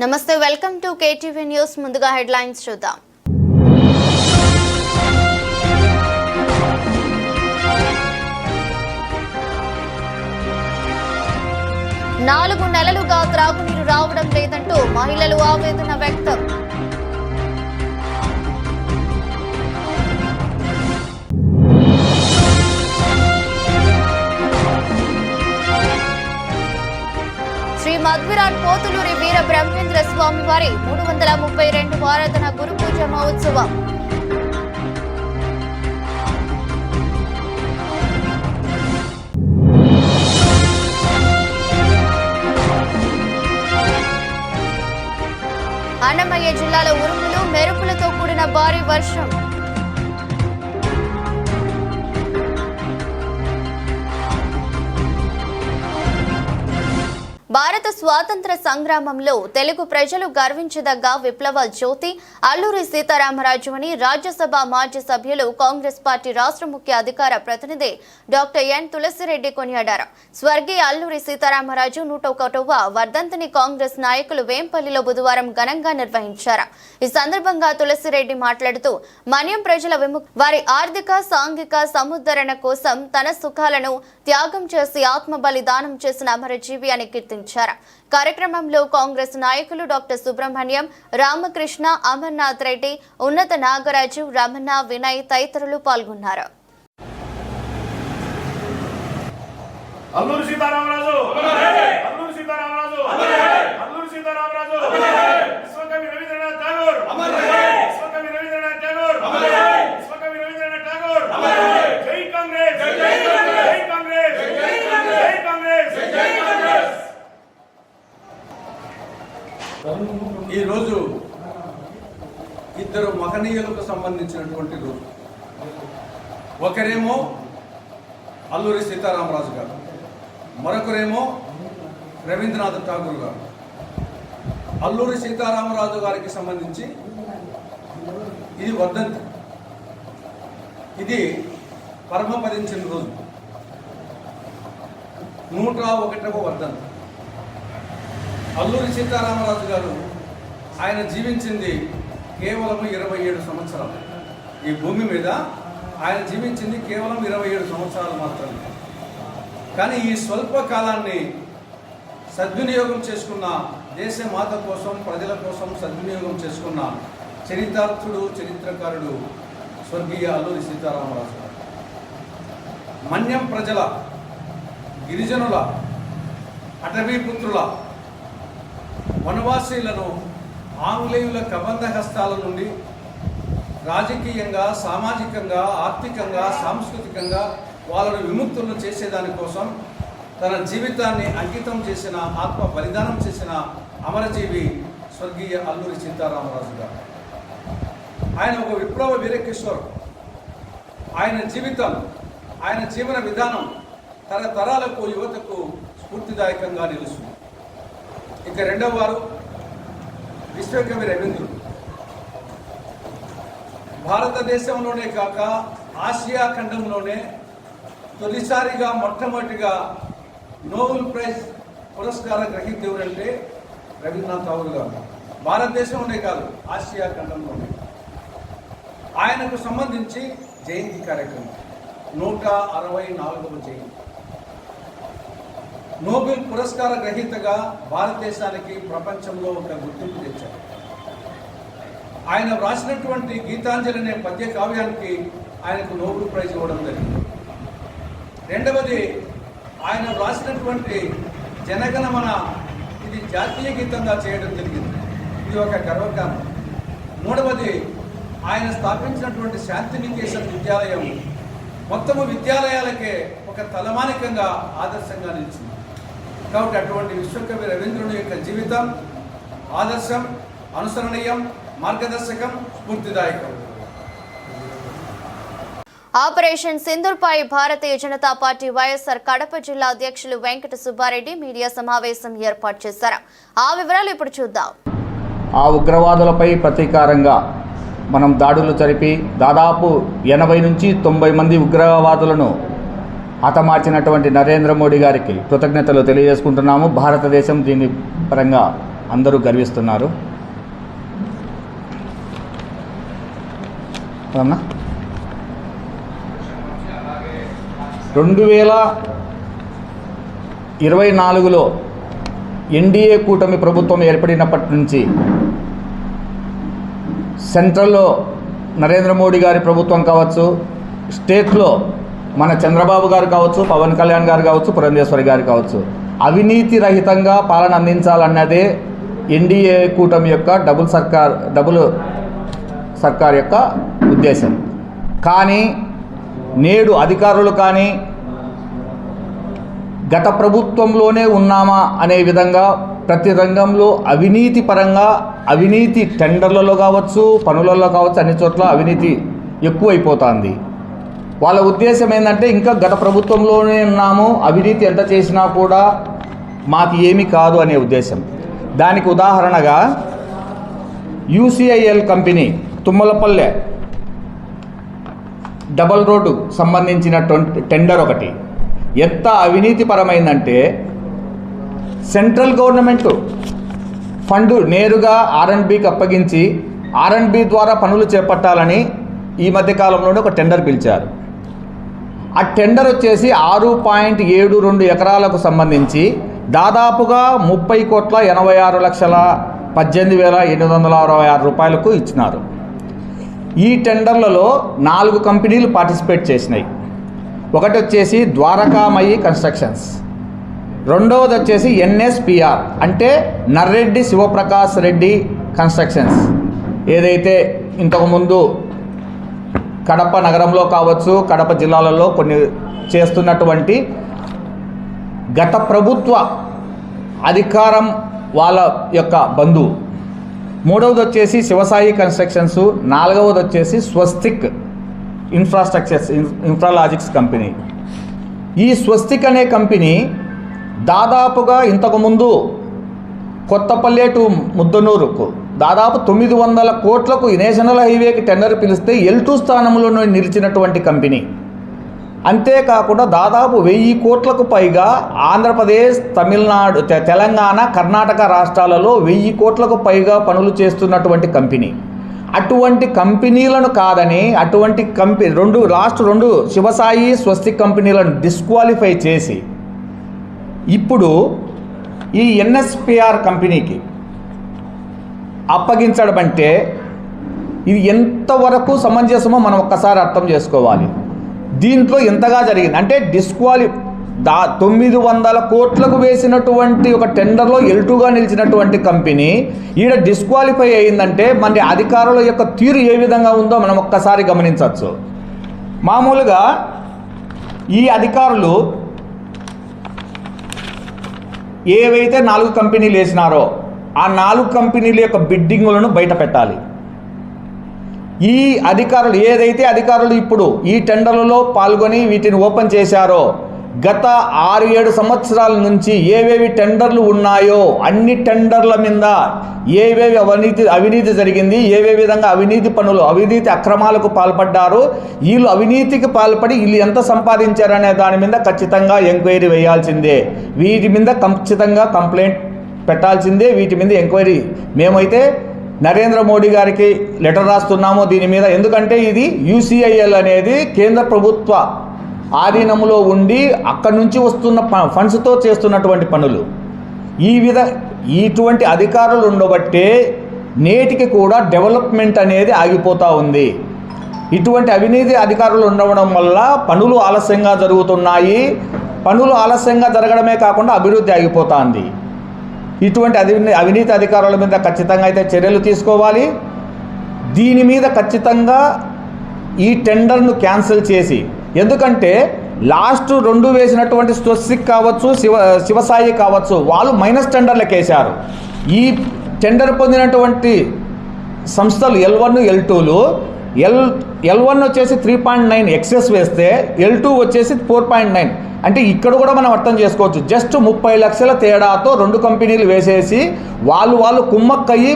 నమస్తే, welcome to KTV news. ముందుగా headlines చూద్దాం. నాలుగు నెలలుగా త్రాగునీరు రావడం లేదంటూ మహిళలు ఆవేదన వ్యక్తం. శ్రీ మధ్విరాట్ పోతులూరి వీర బ్రహ్మేంద్ర స్వామి వారి 332 ఆరాధన గురు పూజ మహోత్సవం. అన్నమయ్య జిల్లాలో ఉరుములు మెరుపులతో కూడిన భారీ వర్షం. భారత స్వాతంత్ర సంగ్రామంలో తెలుగు ప్రజలు గర్వించదగ్గ విప్లవ జ్యోతి అల్లూరి సీతారామరాజు అని రాజ్యసభ మాజీ సభ్యులు కాంగ్రెస్ పార్టీ రాష్ట్ర ముఖ్య అధికార ప్రతినిధి డాక్టర్ ఎన్ తులసిరెడ్డి కొనియాడారు. స్వర్గీయ అల్లూరి సీతారామరాజు 101వ వర్ధంతిని కాంగ్రెస్ నాయకులు వేంపల్లిలో బుధవారం ఘనంగా నిర్వహించారు. ఈ సందర్భంగా తులసిరెడ్డి మాట్లాడుతూ మన్యం ప్రజల వారి ఆర్థిక సాంఘిక సముద్ధరణ కోసం తన సుఖాలను త్యాగం చేసి ఆత్మ బలిదానం చేసిన అమరజీవి అని కీర్తించారు. కార్యక్రమంలో కాంగ్రెస్ నాయకులు డాక్టర్ సుబ్రహ్మణ్యం, రామకృష్ణ, అమర్నాథ్ రెడ్డి, ఉన్నత నాగరాజు, రమణ, వినయ్ తదితరులు పాల్గొన్నారు. అల్లూరి సీతారామరాజు అల్లూరి సీతారామరాజు అల్లూరి సీతారామరాజు విశ్వకవి రవీంద్రనాథ్ ఠాగూర్ విశ్వకవి రవీంద్రనాథ్ ఠాగూర్ విశ్వకవి రవీంద్రనాథ్ ఠాగూర్. జై కాంగ్రెస్ జై కాంగ్రెస్ జై కాంగ్రెస్ జై కాంగ్రెస్. ఈరోజు ఇద్దరు మహనీయులకు సంబంధించినటువంటి రోజు. ఒకరేమో అల్లూరి సీతారామరాజు గారు, మరొకరేమో రవీంద్రనాథ్ ఠాగూర్ గారు. అల్లూరి సీతారామరాజు గారికి సంబంధించి ఇది వర్ధంతి, ఇది పరమపదించిన రోజు, 101వ వర్ధంతి. అల్లూరి సీతారామరాజు గారు ఆయన జీవించింది కేవలం 27 సంవత్సరాలు. ఈ భూమి మీద ఆయన జీవించింది కేవలం 27 సంవత్సరాలు మాత్రమే. కానీ ఈ స్వల్ప కాలాన్ని సద్వినియోగం చేసుకున్న, దేశ మాత కోసం, ప్రజల కోసం సద్వినియోగం చేసుకున్న చరితార్థుడు, చరిత్రకారుడు స్వర్గీయ అల్లూరి సీతారామరాజు గారు. మన్యం ప్రజల, గిరిజనుల, అటవీపుత్రుల, వనవాసీలను ఆంగ్లేయుల కబంధ హస్తాల నుండి రాజకీయంగా, సామాజికంగా, ఆర్థికంగా, సాంస్కృతికంగా వాళ్ళను విముక్తులను చేసేదానికోసం తన జీవితాన్ని అంకితం చేసిన, ఆత్మ బలిదానం చేసిన అమరజీవి స్వర్గీయ అల్లూరి సీతారామరాజు గారు. ఆయన ఒక విప్లవ వీరకిషోర్. ఆయన జీవితం, ఆయన జీవన విధానం తరతరాలకు, యువతకు స్ఫూర్తిదాయకంగా నిలుస్తుంది. ఇక రెండవ వారు విశ్వకవి రవీంద్రుడు. భారతదేశంలోనే కాక ఆసియా ఖండంలోనే తొలిసారిగా, మొట్టమొదటిగా నోబెల్ ప్రైజ్ పురస్కార గ్రహీత ఎవరంటే రవీంద్రనాథ్ ఠాగూర్ గారు. భారతదేశంలోనే కాదు, ఆసియా ఖండంలోనే. ఆయనకు సంబంధించి జయంతి కార్యక్రమం, 164వ జయంతి. నోబెల్ పురస్కార గ్రహీతగా భారతదేశానికి, ప్రపంచంలో ఒక గుర్తింపు తెచ్చారు. ఆయన వ్రాసినటువంటి గీతాంజలి అనే పద్య కావ్యానికి ఆయనకు నోబెల్ ప్రైజ్ ఇవ్వడం జరిగింది. రెండవది, ఆయన వ్రాసినటువంటి జనగణమన, ఇది జాతీయ గీతంగా చేయడం జరిగింది. ఇది ఒక గర్వకారణం. మూడవది, ఆయన స్థాపించినటువంటి శాంతినికేతన్ విద్యాలయం మొత్తము విద్యాలయాలకే ఒక తలమానికంగా, ఆదర్శంగా నిలిచింది. కాబట్టి అటువంటి విశ్వకవి రవీంద్రుని యొక్క జీవితం ఆదర్శం, అనుసరణీయం, మార్గదర్శకం, స్ఫూర్తిదాయకం. ఆపరేషన్ సింధూర్పై భారతీయ జనతా పార్టీ వైఎస్ఆర్ కడప జిల్లా అధ్యక్షులు వెంకట సుబ్బారెడ్డి మీడియా సమావేశం ఏర్పాటు చేశారు. ఆ వివరాలు ఇప్పుడు చూద్దాం. ఆ ఉగ్రవాదులపై ప్రతీకారంగా మనం దాడులు జరిపి దాదాపు 80 నుంచి 90 మంది ఉగ్రవాదులను హతమార్చినటువంటి నరేంద్ర మోడీ గారికి కృతజ్ఞతలు తెలియజేసుకుంటున్నాము. భారతదేశం దీని పరంగా అందరూ గర్విస్తున్నారు. అవునా? 2024లో ఎన్డీఏ కూటమి ప్రభుత్వం ఏర్పడినప్పటి నుంచి సెంట్రల్లో నరేంద్ర మోడీ గారి ప్రభుత్వం కావచ్చు, స్టేట్లో మన చంద్రబాబు గారు కావచ్చు, పవన్ కళ్యాణ్ గారు కావచ్చు, పురంధేశ్వరి గారు కావచ్చు, అవినీతి రహితంగా పాలన అందించాలన్నదే ఎన్డీఏ కూటమి యొక్క డబుల్ సర్కార్ యొక్క ఉద్దేశం. కానీ నేడు అధికారులు కానీ గత ప్రభుత్వంలోనే ఉన్నామా అనే విధంగా ప్రతి రంగంలో అవినీతి పరంగా, అవినీతి టెండర్లలో కావచ్చు, పనులలో కావచ్చు, అన్ని చోట్ల అవినీతి ఎక్కువైపోతుంది. వాళ్ళ ఉద్దేశం ఏంటంటే ఇంకా గత ప్రభుత్వంలోనే ఉన్నాము, అవినీతి ఎంత చేసినా కూడా మాకు ఏమీ కాదు అనే ఉద్దేశం. దానికి ఉదాహరణగా UCIL company Tummalapalle double road సంబంధించిన టెండర్ ఒకటి ఎంత అవినీతిపరమైందంటే సెంట్రల్ గవర్నమెంట్ ఫండ్ నేరుగా R&Bకి అప్పగించి R&B ద్వారా పనులు చేపట్టాలని ఈ మధ్యకాలంలోనే ఒక టెండర్ పిలిచారు. ఆ టెండర్ వచ్చేసి 6.72 ఎకరాలకు సంబంధించి దాదాపుగా 30,86,18,866 రూపాయలకు ఇచ్చినారు. ఈ టెండర్లలో 4 కంపెనీలు పార్టిసిపేట్ చేసినాయి. ఒకటి వచ్చేసి ద్వారకామయి కన్స్ట్రక్షన్స్, రెండవది వచ్చేసి NSPR అంటే నర్రెడ్డి శివప్రకాష్ రెడ్డి కన్స్ట్రక్షన్స్, ఏదైతే ఇంతకుముందు కడప నగరంలో కావచ్చు, కడప జిల్లాలలో కొన్ని చేస్తున్నటువంటి గత ప్రభుత్వ అధికారం వాళ్ళ యొక్క బంధువు. మూడవది వచ్చేసి శివసాయి కన్స్ట్రక్షన్స్, నాలుగవది వచ్చేసి స్వస్తిక్ ఇన్ఫ్రాలాజిక్స్ కంపెనీ. ఈ స్వస్తిక్ అనే కంపెనీ దాదాపుగా ఇంతకుముందు కొత్తపల్లె టు ముద్దనూరుకు దాదాపు 900 కోట్లకు నేషనల్ హైవేకి టెండర్ పిలిస్తే L2 స్థానంలో నిలిచినటువంటి కంపెనీ. అంతేకాకుండా దాదాపు 1000 కోట్లకు పైగా ఆంధ్రప్రదేశ్, తమిళనాడు, తెలంగాణ, కర్ణాటక రాష్ట్రాలలో 1000 కోట్లకు పైగా పనులు చేస్తున్నటువంటి కంపెనీ. అటువంటి కంపెనీలను కాదని అటువంటి రెండు శివసాయి స్వస్తిక్ కంపెనీలను డిస్క్వాలిఫై చేసి ఇప్పుడు ఈ NSPR కంపెనీకి అప్పగించడం అంటే ఇది ఎంతవరకు సమంజసమో మనం ఒక్కసారి అర్థం చేసుకోవాలి. దీంట్లో ఎంతగా జరిగింది అంటే 900 కోట్లకు వేసినటువంటి ఒక టెండర్లో L2గా నిలిచినటువంటి కంపెనీ ఈడ డిస్క్వాలిఫై అయిందంటే మన అధికారుల యొక్క తీరు ఏ విధంగా ఉందో మనం ఒక్కసారి గమనించవచ్చు. మామూలుగా ఈ అధికారులు ఏవైతే 4 కంపెనీలు వేసినారో ఆ 4 కంపెనీల యొక్క బిడ్డింగులను బయట పెట్టాలి. ఈ అధికారులు అధికారులు ఇప్పుడు ఈ టెండర్లలో పాల్గొని వీటిని ఓపెన్ చేశారో గత 6-7 సంవత్సరాల నుంచి ఏవేవి టెండర్లు ఉన్నాయో అన్ని టెండర్ల మీద ఏవేవి అవినీతి జరిగింది, ఏవే విధంగా అవినీతి అక్రమాలకు పాల్పడ్డారు, వీళ్ళు అవినీతికి పాల్పడి వీళ్ళు ఎంత సంపాదించారనే దాని మీద ఖచ్చితంగా ఎంక్వైరీ వేయాల్సిందే. వీటి మీద ఖచ్చితంగా కంప్లైంట్ పెట్టాల్సిందే. వీటి మీద ఎంక్వైరీ మేమైతే నరేంద్ర మోడీ గారికి లెటర్ రాస్తున్నాము దీని మీద. ఎందుకంటే ఇది యూసీఐఎల్ అనేది కేంద్ర ప్రభుత్వ ఆధీనంలో ఉండి అక్కడి నుంచి వస్తున్న ఫండ్స్తో చేస్తున్నటువంటి పనులు. ఇటువంటి అధికారులు ఉండబట్టే నేటికి కూడా డెవలప్మెంట్ అనేది ఆగిపోతూ ఉంది. ఇటువంటి అవినీతి అధికారులు ఉండడం వల్ల పనులు ఆలస్యంగా జరుగుతున్నాయి. పనులు ఆలస్యంగా జరగడమే కాకుండా అభివృద్ధి ఆగిపోతుంది. ఇటువంటి అవినీతి అధికారుల మీద ఖచ్చితంగా అయితే చర్యలు తీసుకోవాలి. దీని మీద ఖచ్చితంగా ఈ టెండర్ను క్యాన్సిల్ చేసి, ఎందుకంటే లాస్ట్ 2 వేసినటువంటి స్వస్తిక్ కావచ్చు, శివసాయి కావచ్చు, వాళ్ళు మైనస్ టెండర్లకు వేశారు. ఈ టెండర్ పొందినటువంటి సంస్థలు L1, L2లు L1 వచ్చేసి 3.9 ఎక్సెస్ వేస్తే L2 వచ్చేసి 4.9. అంటే ఇక్కడ కూడా మనం అర్థం చేసుకోవచ్చు. జస్ట్ 30 లక్షల తేడాతో 2 కంపెనీలు వేసేసి వాళ్ళు కుమ్మక్కయ్యి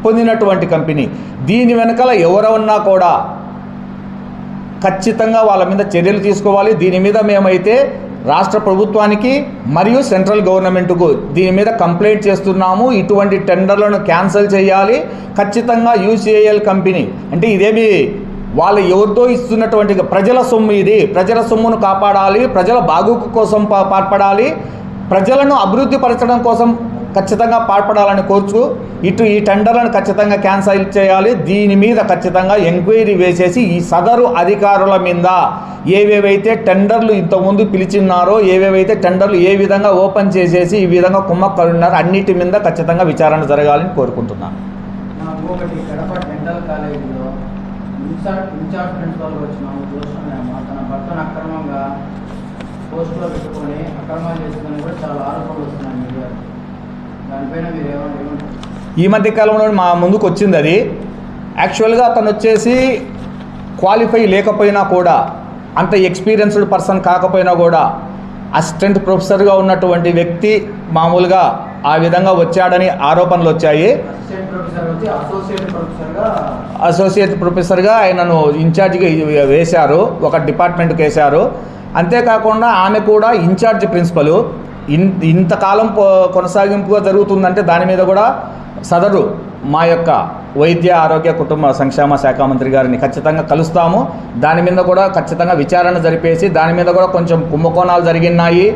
పొందినటువంటి కంపెనీ. దీని వెనకాల ఎవరన్నా కూడా ఖచ్చితంగా వాళ్ళ మీద చర్యలు తీసుకోవాలి. దీని మీద మేమైతే రాష్ట్ర ప్రభుత్వానికి మరియు సెంట్రల్ గవర్నమెంట్కు దీని మీద కంప్లైంట్ చేస్తున్నాము. ఇటువంటి టెండర్లను క్యాన్సిల్ చేయాలి. ఖచ్చితంగా యూసీఐఎల్ కంపెనీ అంటే ఇదేమి వాళ్ళు ఎవరితో ఇస్తున్నటువంటి ప్రజల సొమ్ము, ఇది ప్రజల సొమ్మును కాపాడాలి, ప్రజల బాగోగు కోసం పాటుపడాలి, ప్రజలను అభివృద్ధి పరచడం కోసం ఖచ్చితంగా పాటుపడాలని కోరుచు ఈ టెండర్లను ఖచ్చితంగా క్యాన్సిల్ చేయాలి. దీని మీద ఖచ్చితంగా ఎంక్వైరీ వేసేసి ఈ సదరు అధికారుల మీద ఏవేవైతే టెండర్లు ఇంతకుముందు పిలిచిన్నారో, ఏవేవైతే టెండర్లు ఏ విధంగా ఓపెన్ చేసేసి ఈ విధంగా కుమ్మక్కలున్నారో అన్నిటి మీద ఖచ్చితంగా విచారణ జరగాలని కోరుకుంటున్నాను. ఒకటి కడప డెంటల్ కాలేజీలో ఇన్ఛార్జ్ ప్రిన్సిపల్ వచ్చినాము చూస్తున్నాము. తన భర్తను అక్రమంగా పోస్టులో పెట్టుకొని అక్రమాలు చేసుకుని కూడా చాలా ఆరోపణలు వస్తున్నాయి మీడియా. దానిపైన మీరు ఏమంటారు? ఈ మధ్య కాలంలో మా ముందుకు వచ్చింది అది. యాక్చువల్గా అతను వచ్చేసి క్వాలిఫై లేకపోయినా కూడా, అంత ఎక్స్పీరియన్స్డ్ పర్సన్ కాకపోయినా కూడా అసిస్టెంట్ ప్రొఫెసర్గా ఉన్నటువంటి వ్యక్తి మామూలుగా ఆ విధంగా వచ్చాడని ఆరోపణలు వచ్చాయి. అసోసియేట్ ప్రొఫెసర్గా ఆయనను ఇన్ఛార్జిగా వేశారు, ఒక డిపార్ట్మెంట్కి వేశారు. అంతేకాకుండా ఆమె కూడా ఇన్ఛార్జ్ ప్రిన్సిపల్. ఇంతకాలం కొనసాగింపుగా జరుగుతుందంటే దాని మీద కూడా సదరు మా యొక్క వైద్య ఆరోగ్య కుటుంబ సంక్షేమ శాఖ మంత్రి గారిని ఖచ్చితంగా కలుస్తాము. దాని మీద కూడా ఖచ్చితంగా విచారణ జరిపేసి దాని మీద కూడా కొంచెం కుంభకోణాలు జరిగినాయి,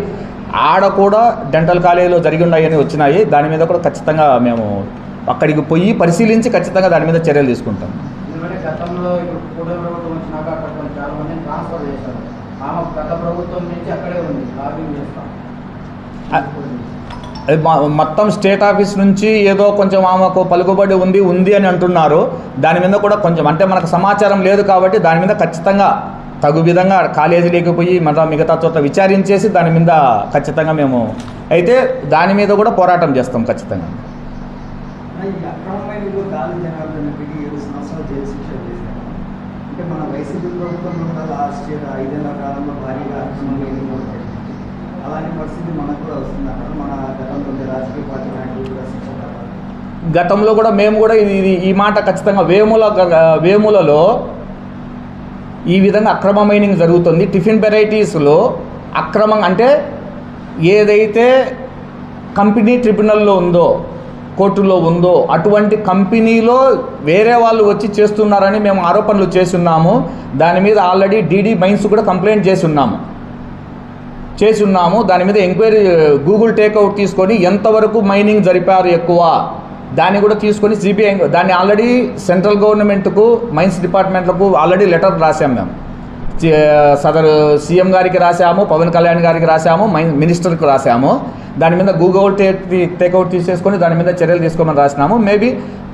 ఆడ కూడా డెంటల్ కాలేజీలో జరిగి ఉన్నాయని వచ్చినాయి. దాని మీద కూడా ఖచ్చితంగా మేము అక్కడికి పోయి పరిశీలించి ఖచ్చితంగా దాని మీద చర్యలు తీసుకుంటాం. గతంలో ఇప్పుడు కూటమి ప్రభుత్వం వచ్చినాక అక్కడ చాలా మందిని ట్రాన్స్ఫర్ చేశారు. ఆమె గత ప్రభుత్వం నుంచి అక్కడే ఉంది, లాబింగ్ చేస్తాం. మొత్తం స్టేట్ ఆఫీస్ నుంచి ఏదో కొంచెం ఆమెకు పలుకుబడి ఉంది అని అంటున్నారు. దాని మీద కూడా కొంచెం అంటే మనకు సమాచారం లేదు కాబట్టి దాని మీద ఖచ్చితంగా తగు విధంగా కాలేజీ లేకపోయి మిగతా చోట విచారించేసి దాని మీద ఖచ్చితంగా మేము అయితే దాని మీద కూడా పోరాటం చేస్తాం ఖచ్చితంగా. అంటే మన వైసీపీ ప్రభుత్వం కూడా లాస్ట్ ఇయర్ 5 ఏళ్ల కాలంలో భారీగా అలాంటి పరిస్థితి మనకు కూడా వస్తుంది. అక్కడ మన గతంలో రాజకీయ పార్టీ నాయకులు కూడా శిక్షణ గతంలో కూడా మేము కూడా ఈ మాట ఖచ్చితంగా వేములలో ఈ విధంగా అక్రమ మైనింగ్ జరుగుతుంది. టిఫిన్ వెరైటీస్లో అక్రమం అంటే ఏదైతే కంపెనీ ట్రిబ్యునల్లో ఉందో, కోర్టులో ఉందో అటువంటి కంపెనీలో వేరే వాళ్ళు వచ్చి చేస్తున్నారని మేము ఆరోపణలు చేస్తున్నాము. దాని మీద ఆల్రెడీ డీడీ మైన్స్ కూడా కంప్లైంట్ చేసి ఉన్నాము. దాని మీద ఎంక్వైరీ గూగుల్ టేక్అవుట్ తీసుకొని ఎంతవరకు మైనింగ్ జరిపారు ఎక్కువ దాన్ని కూడా తీసుకొని సిబిఐ దాన్ని ఆల్రెడీ సెంట్రల్ గవర్నమెంట్కు మైన్స్ డిపార్ట్మెంట్లకు ఆల్రెడీ లెటర్ రాసాము. మేము సదరు సీఎం గారికి రాసాము, పవన్ కళ్యాణ్ గారికి రాసాము, మినిస్టర్కి రాసాము. దాని మీద గూగుల్ టేక్అవుట్ తీసేసుకొని దాని మీద చర్యలు తీసుకోమని రాసినాము. మేబీ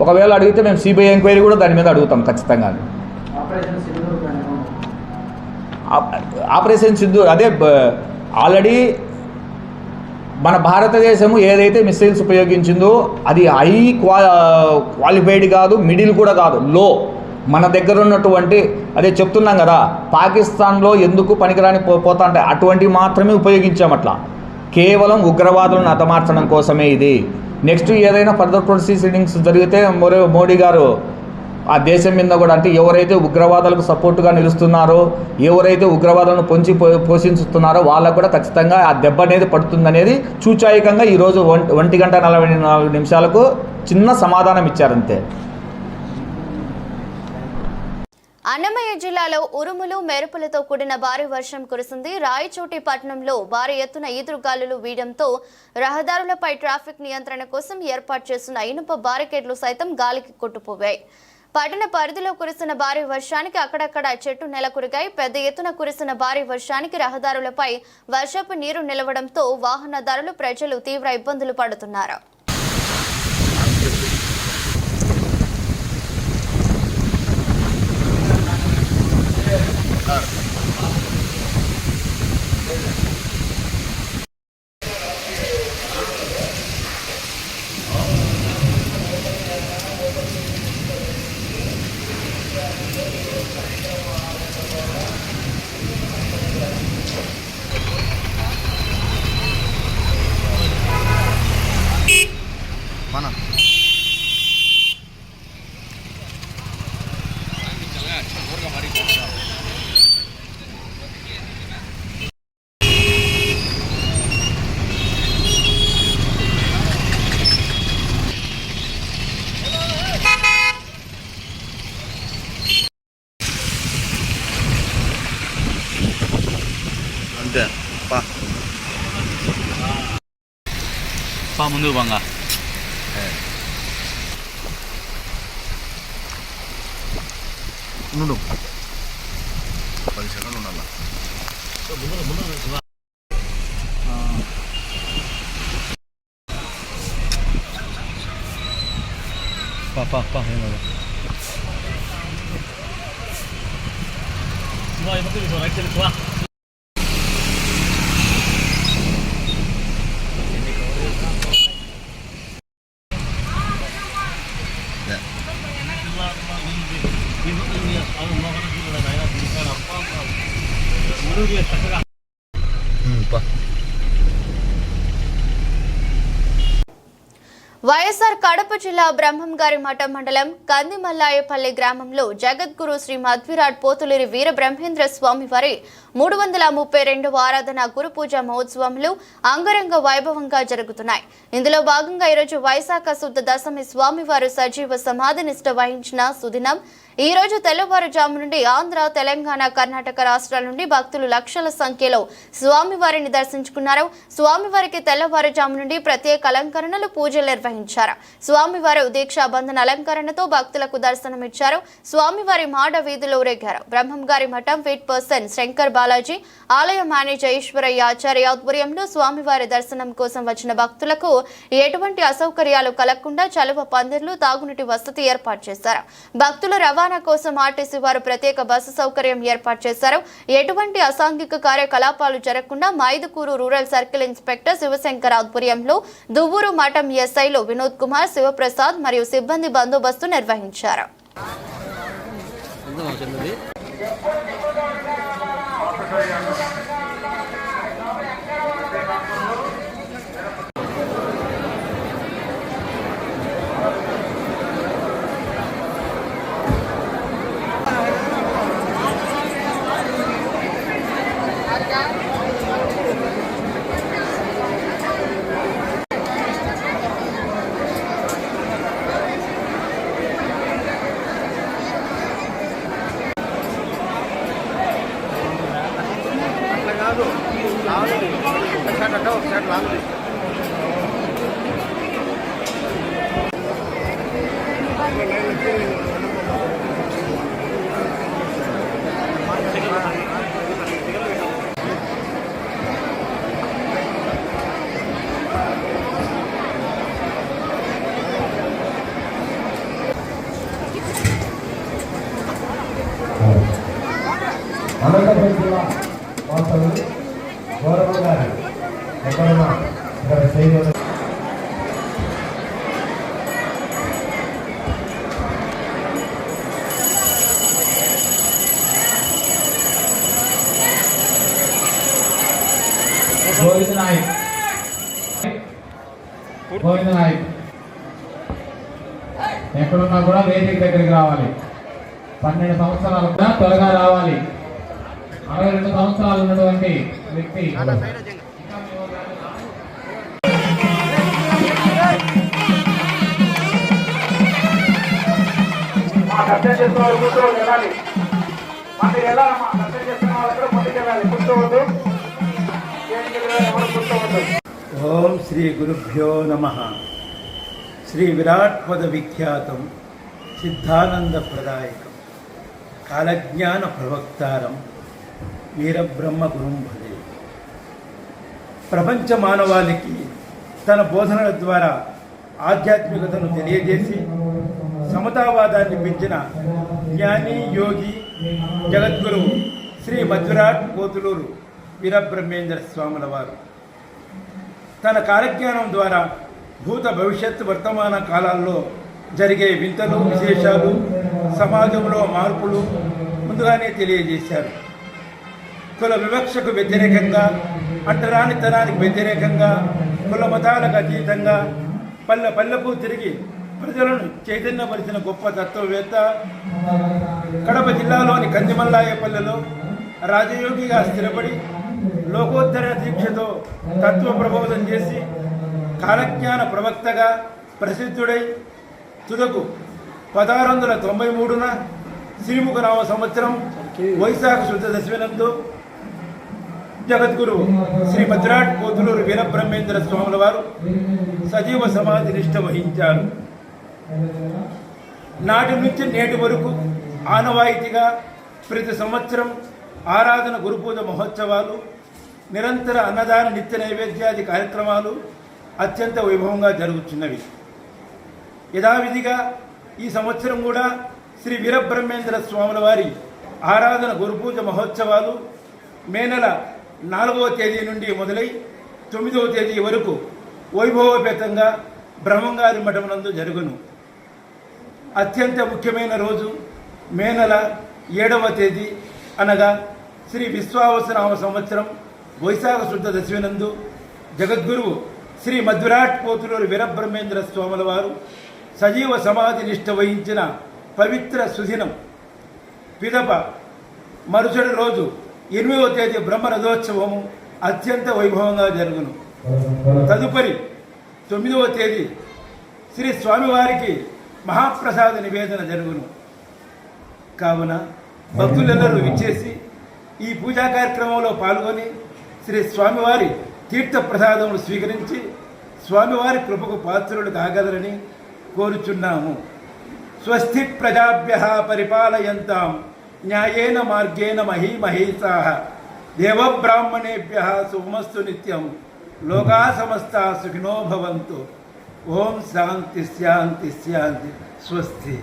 ఒకవేళ అడిగితే మేము సిబిఐ ఎంక్వైరీ కూడా దాని మీద అడుగుతాం ఖచ్చితంగా. ఆపరేషన్ సింధూర్ అదే ఆల్రెడీ మన భారతదేశము ఏదైతే మిసైల్స్ ఉపయోగించిందో అది హై క్వాలిఫైడ్ కాదు, మిడిల్ కూడా కాదు, లో. మన దగ్గర ఉన్నటువంటి అదే చెప్తున్నాం కదా, పాకిస్తాన్లో ఎందుకు పనికిరాని పోతా అంటే అటువంటివి మాత్రమే ఉపయోగించాం. అట్లా కేవలం ఉగ్రవాదులను హతమార్చడం కోసమే ఇది. నెక్స్ట్ ఏదైనా ఫర్దర్ ప్రొసీడింగ్స్ జరిగితే మోడీ గారు ఆ దేశం మీద కూడా అంటే ఎవరైతే ఉగ్రవాదాలకు సపోర్టుగా నిలుస్తున్నారో, ఎవరైతే ఉగ్రవాదాలను పోషిస్తున్నారో వాళ్ళకు కూడా ఖచ్చితంగా ఆ దెబ్బ అనేది పడుతుందనేది చూచాయికంగా ఈరోజు 1:44 చిన్న సమాధానం ఇచ్చారంతే. అన్నమయ్య జిల్లాలో ఉరుములు మెరుపులతో కూడిన భారీ వర్షం కురిసింది. రాయచోటి పట్టణంలో భారీ ఎత్తున ఈదురుగాలులు వీయడంతో రహదారులపై ట్రాఫిక్ నియంత్రణ కోసం ఏర్పాటు చేసిన ఇనుప బారికేడ్లు సైతం గాలికి కొట్టుకుపోయాయి. పట్టణ పరిధిలో కురిసిన భారీ వర్షానికి అక్కడక్కడ చెట్టు నెలకొరిగాయి. పెద్ద ఎత్తున కురిసిన భారీ వర్షానికి రహదారులపై వర్షపు నీరు నిలవడంతో వాహనదారులు, ప్రజలు తీవ్ర ఇబ్బందులు పడుతున్నారు. ముందుకు బంగా ఉండు 10 సెకండ్లు ఉండాలి. పా వైఎస్ఆర్ కడప జిల్లా బ్రహ్మంగారి మఠం మండలం కందిమల్లాయపల్లి గ్రామంలో జగద్గురు శ్రీ మధ్విరాట్ పోతులూరి వీర బ్రహ్మేంద్ర స్వామి వారి 332వ ఆరాధన గురు పూజ మహోత్సవములు అంగరంగ వైభవంగా జరుగుతున్నాయి. ఇందులో భాగంగా ఈరోజు వైశాఖ శుద్ధ దశమి స్వామివారు సజీవ సమాధినిష్ట వహించిన సుదినం. ఈ రోజు తెల్లవారుజాము నుండి ఆంధ్ర, తెలంగాణ, కర్ణాటక రాష్ట్రాల నుండి భక్తులు లక్షల సంఖ్యలో స్వామివారిని దర్శించుకున్నారు. స్వామివారికి తెల్లవారుజాము నుండి ప్రత్యేక అలంకరణలు, పూజలు నిర్వహించారు. స్వామివారు దీక్షా బంధన అలంకరణతో భక్తులకు దర్శనమిచ్చారు. స్వామివారి మాడ వీధిలో ఊరేగారు. బ్రహ్మంగారి మఠం ఫీట్ పర్సన్ శంకర్ బాలాజీ, ఆలయ మేనేజర్ ఈశ్వరయ్య ఆచార్య ఆధ్వర్యంలో స్వామివారి దర్శనం కోసం వచ్చిన భక్తులకు ఎటువంటి అసౌకర్యాలు కలగకుండా చలువ పందిర్లు, తాగునీటి వసతి ఏర్పాటు చేశారు. భక్తుల రవాణా కోసం ఆర్టీసీ వారు ప్రత్యేక బస్సు సౌకర్యం ఏర్పాటు చేశారు. ఎటువంటి అసాంఘిక కార్యకలాపాలు జరగకుండా Mydukur rural circle inspector Shivashankar ఆధ్వర్యంలో దువ్వూరు మఠం ఎస్ఐలు వినోద్ కుమార్, శివప్రసాద్ మరియు సిబ్బంది బందోబస్తు నిర్వహించారు. అనంతపురం జిల్లా వాస్తవులు గౌరవ గారు ఎక్కడున్నా ఇక్కడ చేయగలరు. గోవింద నాయక్ ఎక్కడున్నా కూడా వేదిక దగ్గరికి రావాలి. 12 సంవత్సరాలు కూడా త్వరగా రావాలి. 62 సంవత్సరాలు ఉన్నటువంటి వ్యక్తి దర్శనం చేస్తున్న వాళ్ళు కూర్చోవద్దు, వెళ్ళాలి. మీరు వెళ్ళాలమ్మా, దర్శనం చేస్తున్న వాళ్ళు కూడా ముందుకు వెళ్ళాలి, కూర్చోవద్దు. ఎవరు కూర్చోవద్దు. ఓం శ్రీ గురుభ్యో నమః. శ్రీ విరాట్ పద విఖ్యాతం సిద్ధానంద ప్రదాయకం కాలజ్ఞాన ప్రవక్తారం వీరబ్రహ్మ గురుం భజే. ప్రపంచ మానవాళికి తన బోధనల ద్వారా ఆధ్యాత్మికతను తెలియజేసి సమతావాదాన్ని పెంచిన జ్ఞాని, యోగి, జగద్గురు శ్రీ మధ్విరాట్ పోతులూరు వీరబ్రహ్మేంద్ర స్వాముల వారు తన కాలజ్ఞానం ద్వారా భూత, భవిష్యత్, వర్తమాన కాలాల్లో జరిగే వింతలు, విశేషాలు, సమాజంలో మార్పులు ముందుగానే తెలియజేశారు. కుల వివక్షకు వ్యతిరేకంగా, అంటరానితనానికి వ్యతిరేకంగా, కుల మతాలకు అతీతంగా పల్లె పల్లెకు తిరిగి ప్రజలను చైతన్యపరిచిన గొప్ప తత్వవేత్త. కడప జిల్లాలోని కందిమల్లాయపల్లెలో రాజయోగిగా స్థిరపడి లోకోత్తర దీక్షతో తత్వ ప్రబోధం చేసి కాలజ్ఞాన ప్రవక్తగా ప్రసిద్ధుడై తుదకు 1693న శ్రీముఖరామ సంవత్సరం వైశాఖ శుద్ధ దశమినందు జగద్గురు శ్రీ మద్రాట్ పోతులూరు వీరబ్రహ్మేంద్ర స్వాముల వారు సజీవ సమాధి నిష్ఠ వహించారు. నాటి నుంచి నేటి వరకు ఆనవాయితీగా ప్రతి సంవత్సరం ఆరాధన గురుపూజ మహోత్సవాలు, నిరంతర అన్నదాన నిత్య నైవేద్యాది కార్యక్రమాలు అత్యంత వైభవంగా జరుగుతున్నవి. యథావిధిగా ఈ సంవత్సరం కూడా శ్రీ వీరబ్రహ్మేంద్ర స్వాముల వారి ఆరాధన గురుపూజ మహోత్సవాలు మే నెల 4వ తేదీ నుండి మొదలై 9వ తేదీ వరకు వైభవోపేతంగా బ్రహ్మంగారి మఠం నందు జరుగును. అత్యంత ముఖ్యమైన రోజు మే నెల 7వ తేదీ అనగా శ్రీ విశ్వావసనామ సంవత్సరం వైశాఖ శుద్ధ దశమి నందు జగద్గురువు శ్రీ మద్విరాట్ పోతులూరు వీరబ్రహ్మేంద్ర స్వాముల వారు సజీవ సమాధి నిష్ఠ వహించిన పవిత్ర సుదినం. పిదప మరుసటి రోజు 8వ తేదీ బ్రహ్మరథోత్సవము అత్యంత వైభవంగా జరుగును. తదుపరి 9వ తేదీ శ్రీ స్వామివారికి మహాప్రసాద నివేదన జరుగును. కావున భక్తులెల్లరూ విచ్చేసి ఈ పూజా కార్యక్రమంలో పాల్గొని శ్రీ స్వామివారి తీర్థ ప్రసాదములు స్వీకరించి స్వామివారి కృపకు పాత్రులు కాగలరని కోరుచున్నాము. స్వస్తి ప్రజాభ్యః పరిపాలయంతాం న్యాయేన మార్గేణ మహీమహీసాః దేవబ్రాహ్మణేభ్యః శుభమస్తు నిత్యం. లోకా సమస్తా సుఖినో భవంతు. ఓం శాంతి శాంతి శాంతి. స్వస్తి.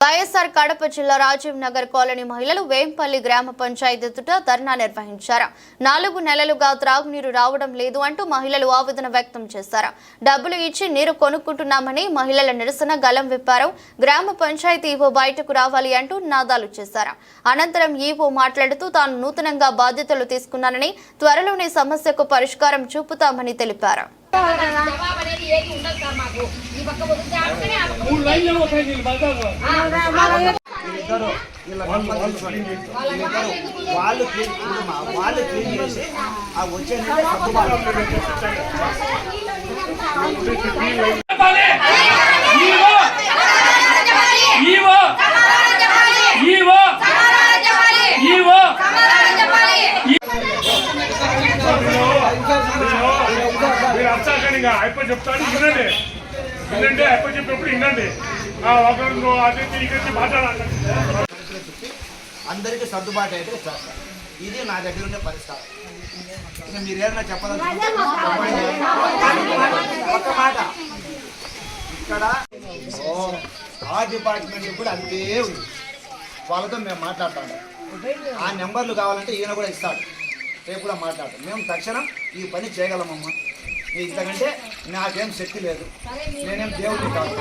వైఎస్ఆర్ కడప జిల్లా రాజీవ్ నగర్ కాలనీ మహిళలు వేంపల్లి గ్రామ పంచాయతీ ఎదుట ధర్నా నిర్వహించారు. 4 నెలలుగా త్రాగునీరు రావడం లేదు అంటూ మహిళలు ఆవేదన వ్యక్తం చేశారు. డబ్బులు ఇచ్చి నీరు కొనుక్కుంటున్నామని మహిళల నిరసన గలం విప్పారు. గ్రామ పంచాయతీ ఈవో బయటకు రావాలి అంటూ నినాదాలు చేశారు. అనంతరం ఈవో మాట్లాడుతూ తాను నూతనంగా బాధ్యతలు తీసుకున్నానని, త్వరలోనే సమస్యకు పరిష్కారం చూపుతామని తెలిపారు. వాళ్ళు క్లీన్ చేసి ఆ వచ్చే అయిపో చెప్తాడు వినండి, అయిపో చెప్పినప్పుడు వినండి. అందరికీ సర్దుబాటు అయితే చేస్తాను. ఇది నా దగ్గర ఉండే పరిష్కారం. ఇంకా మీరు ఏదైనా చెప్పాలంటే ఒక మాట, ఇక్కడ ఆ డిపార్ట్మెంట్ కూడా అంతే ఉంది. వాళ్ళతో మేము మాట్లాడతాము. ఆ నెంబర్లు కావాలంటే ఈయన కూడా ఇస్తాడు, రేపు కూడా మాట్లాడతాం. మేము తక్షణం ఈ పని చేయగలమమ్మా. ఇంతకంటే నాకేం శక్తి లేదు, నేనేం దేవుడిని కాదు.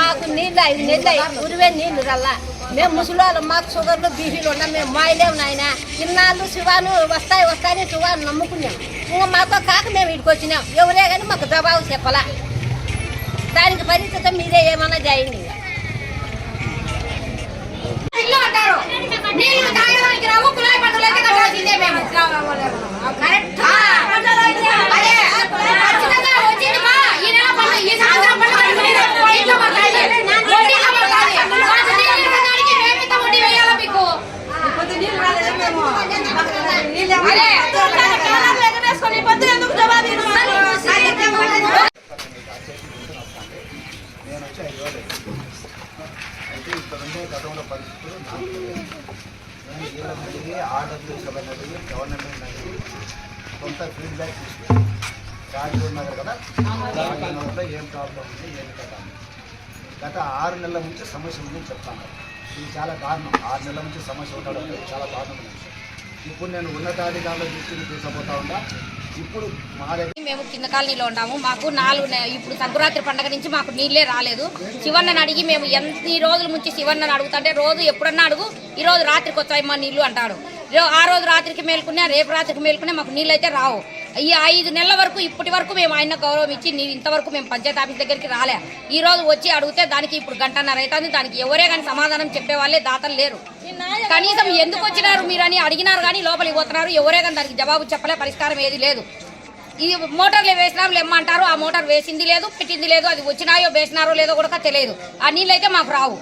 మాకు నీళ్ళు 5 నెలలు ఉరివే నీళ్ళు రల్లా. మేము ముసలివాళ్ళం, మాకు షుగర్లు బీపీలు ఉన్నాం. మేము మాయలేము నాయన. ఇన్నాళ్ళు శివాను వస్తాయని శివాను నమ్ముకున్నాం. ఇంకా మాతో కాక మేము ఇక్కడికి వచ్చినాం. ఎవరే కానీ మాకు జవాబు చెప్పాలా. దానికి పరిస్థితి మీరే ఏమన్నా చేయండి. నేను వచ్చి 5 రోజులు అయితే ఇక్కడ ఉండే గతంలో పరిస్థితులు నాకు నేను వీళ్ళని అడిగి ఆర్డర్లు ఇవ్వని అడిగి గవర్నమెంట్ అడిగి కొంత ఫీడ్బ్యాక్ తీసుకున్నాను. రాజీవ్ నగర్ కదా, రాజీవ్ నగర్లో ఏం ప్రాబ్లం ఉంది ఏమి కదా. గత 6 నెలల నుంచి సమస్య ఉందని చెప్తాను. ఇది చాలా దారుణం. 6 నెలల నుంచి సమస్య ఉండడం అనేది చాలా దారుణమైన విషయం. ఇప్పుడు నేను ఉన్నతాధికారుల దృష్టికి తీసుకుపోతా ఉంటా. ఇప్పుడు మా దగ్గర మేము కింద కాలనీలో ఉన్నాము. మాకు ఇప్పుడు సంక్రాంతి పండుగ నుంచి మాకు నీళ్ళే రాలేదు. శివన్నని అడిగి మేము ఎన్ని రోజుల నుంచి శివన్నని అడుగుతుంటే రోజు ఎప్పుడన్నా అడుగు, ఈరోజు రాత్రికి వచ్చాయి మా నీళ్లు అంటాడు. ఆ రోజు రాత్రికి మేలుకున్నా, రేపు రాత్రికి మేలుకున్నా మాకు నీళ్ళు అయితే రావు. ఈ 5 నెలల వరకు ఇప్పటి వరకు మేము ఆయన గౌరవం ఇచ్చి ఇంతవరకు మేము పంచాయతీ ఆఫీస్ దగ్గరికి రాలే. ఈ రోజు వచ్చి అడిగితే దానికి ఇప్పుడు 1.5 గంట అవుతుంది. దానికి ఎవరే కానీ సమాధానం చెప్పే వాళ్ళే దాతలు లేరు. కనీసం ఎందుకు వచ్చినారు మీరు అని అడిగినారు కానీ లోపలికి పోతున్నారు. ఎవరే కానీ దానికి జవాబు చెప్పలే, పరిష్కారం ఏది లేదు. ఇది మోటార్లు వేసినాం లేమ్మంటారు, ఆ మోటార్ వేసింది లేదు, పెట్టింది లేదు. అది వచ్చినాయో వేసినారో లేదో కూడా తెలియదు. ఆ నీళ్ళు అయితే మాకు రావు.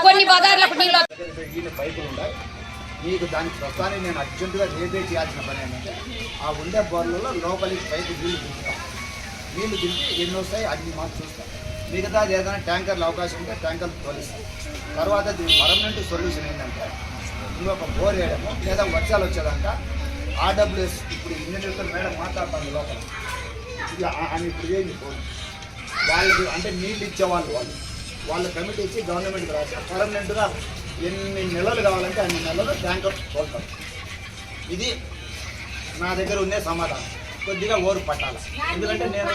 కొన్ని బజార్లకు నీళ్ళు పైపులు ఉన్నాయి. మీకు దానికి ప్రస్తుతానికి నేను అర్జెంటుగా రేపే చేయాల్సిన పని ఏంటంటే ఆ ఉండే బోర్లలో లోపలికి పైపు నీళ్లు దింపుతాం. నీళ్లు దింపి ఎన్ని వస్తాయి అన్ని మాకు చూస్తాం. మిగతాది ఏదైనా ట్యాంకర్లు అవకాశం ఉంటే ట్యాంకర్లు తోలిస్తాం. తర్వాత దీని పర్మనెంట్ సొల్యూషన్ ఏంటంటే ఇంకొక బోర్ వేయడము, లేదా వర్షాలు వచ్చేదాకా ఆర్డబ్ల్యూఎస్ ఇప్పుడు ఇంజనీర్తో మేడం మాట్లాడతాను లోపల ఇది అని ఇప్పుడు ఏంటి వాళ్ళకి అంటే నీళ్ళు ఇచ్చేవాళ్ళు వాళ్ళ కమిటీ ఇచ్చి గవర్నమెంట్కి రాశారు. పర్మనెంట్గా ఎన్ని నెలలు కావాలంటే అన్ని నెలలు ట్యాంకర్ తోలుతారు. ఇది నా దగ్గర ఉండే సమాధానం. కొద్దిగా ఓరు పట్టాలి. ఎందుకంటే నేను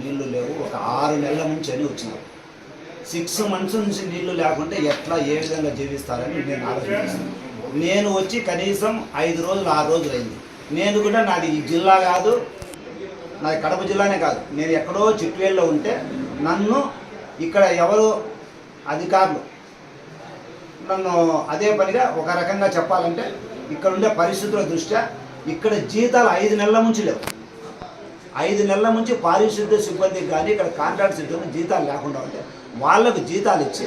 నీళ్లు లేవు. ఒక 6 నెలల నుంచి అని వచ్చినారు. 6 months నుంచి నీళ్లు లేకుంటే ఎట్లా ఏ విధంగా జీవిస్తారని నేను ఆలోచిస్తున్నాను. నేను వచ్చి కనీసం 5 రోజులు 6 రోజులు అయింది. నేను కూడా నాది ఈ జిల్లా కాదు, నాది కడప జిల్లానే కాదు, నేను ఎక్కడో చిట్వేల్లో ఉంటే నన్ను ఇక్కడ ఎవరు అధికారులు నన్ను అదే పనిగా ఒక రకంగా చెప్పాలంటే ఇక్కడ ఉండే పరిస్థితుల దృష్ట్యా ఇక్కడ జీతాలు 5 నెలల నుంచి లేవు. 5 నెలల నుంచి పారిశుద్ధ్య సిబ్బందికి కానీ ఇక్కడ కాంట్రాక్ట్ సిబ్బంది జీతాలు లేకుండా ఉంటే వాళ్ళకు జీతాలు ఇచ్చి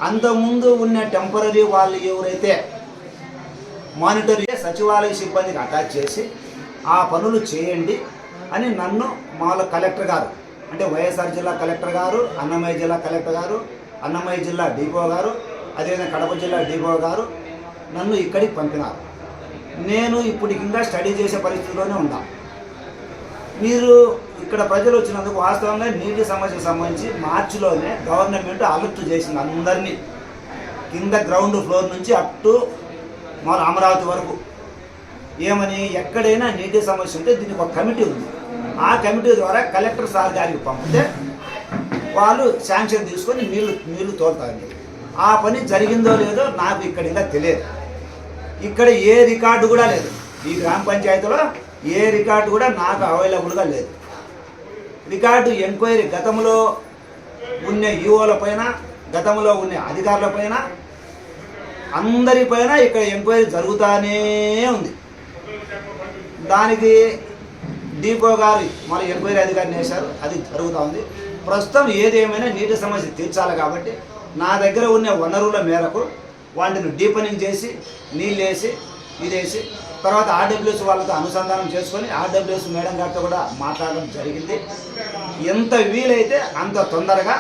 అంతకుముందు ఉన్న టెంపరీ వాళ్ళు ఎవరైతే మానిటరీ సచివాలయ సిబ్బందికి అటాచ్ చేసి ఆ పనులు చేయండి అని నన్ను మామూలు కలెక్టర్ గారు అంటే వైఎస్ఆర్ జిల్లా కలెక్టర్ గారు, అన్నమయ్య జిల్లా కలెక్టర్ గారు, అన్నమయ్య జిల్లా డిపో గారు, అదేవిధంగా కడప జిల్లా డిపో గారు నన్ను ఇక్కడికి పంపినారు. నేను ఇప్పుడు ఇంకా స్టడీ చేసే పరిస్థితిలోనే ఉన్నా. మీరు ఇక్కడ ప్రజలు వచ్చినందుకు వాస్తవంగా నీటి సమస్యకు సంబంధించి మార్చిలోనే గవర్నమెంట్ అలర్ట్ చేసింది అందరినీ, కింద గ్రౌండ్ ఫ్లోర్ నుంచి అప్ టు మన అమరావతి వరకు. ఏమని ఎక్కడైనా నీటి సమస్య ఉంటే దీనికి ఒక కమిటీ ఉంది. ఆ కమిటీ ద్వారా కలెక్టర్ సార్ గారికి పంపితే వాళ్ళు శాంక్షన్ తీసుకొని నీళ్లు తోలుతారు. ఆ పని జరిగిందో లేదో నాకు ఇక్కడ ఇంకా తెలియదు. ఇక్కడ ఏ రికార్డు కూడా లేదు. ఈ గ్రామ పంచాయతీలో ఏ రికార్డు కూడా నాకు అవైలబుల్గా లేదు. రికార్డు ఎంక్వైరీ గతంలో ఉన్న ఈఓల పైన, గతంలో ఉన్న అధికారుల పైన, అందరిపైన ఇక్కడ ఎంక్వైరీ జరుగుతూనే ఉంది. దానికి డిపో గారు మన ఎంక్వైరీ అధికారిని వేశారు, అది జరుగుతూ ఉంది. ప్రస్తుతం ఏదేమైనా నీటి సమస్య తీర్చాలి కాబట్టి నా దగ్గర ఉన్న వనరుల మేరకు వాటిని డీపనింగ్ చేసి నీళ్ళు వేసి ఇదేసి తర్వాత ఆర్డబ్ల్యూఎస్ వాళ్ళతో అనుసంధానం చేసుకొని ఆర్డబ్ల్యూఎస్ మేడం గారితో కూడా మాట్లాడడం జరిగింది. ఎంత వీలైతే అంత తొందరగా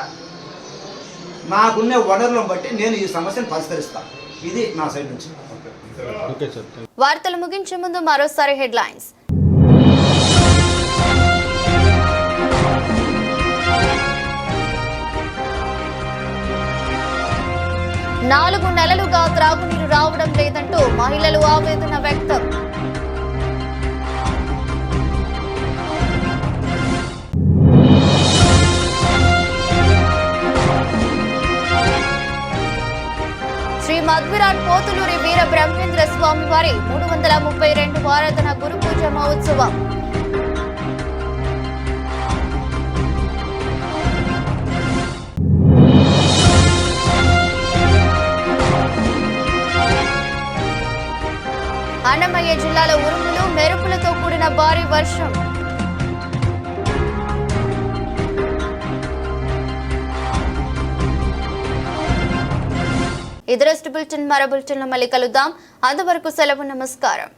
నాకున్న వనరులను బట్టి నేను ఈ సమస్యను పరిష్కరిస్తాను. ఇది నా సైడ్ నుంచి. వార్తలు ముగించే ముందు మరోసారి హెడ్లైన్స్. 4 నెలలుగా త్రాగునీరు రావడం లేదంటూ మహిళలు ఆవేదన వ్యక్తం. శ్రీ మధ్విరాట్ పోతులూరి వీర బ్రహ్మేంద్ర స్వామి వారి 332వ ఆరాధన గురు పూజ మహోత్సవం. అన్నమయ్య జిల్లాలో ఉరుములు మెరుపులతో కూడిన భారీ వర్షం. ఇది బులెటిన్. మరో బులెటిన్లో మళ్ళీ కలుద్దాం. అంతవరకు సెలవు. నమస్కారం.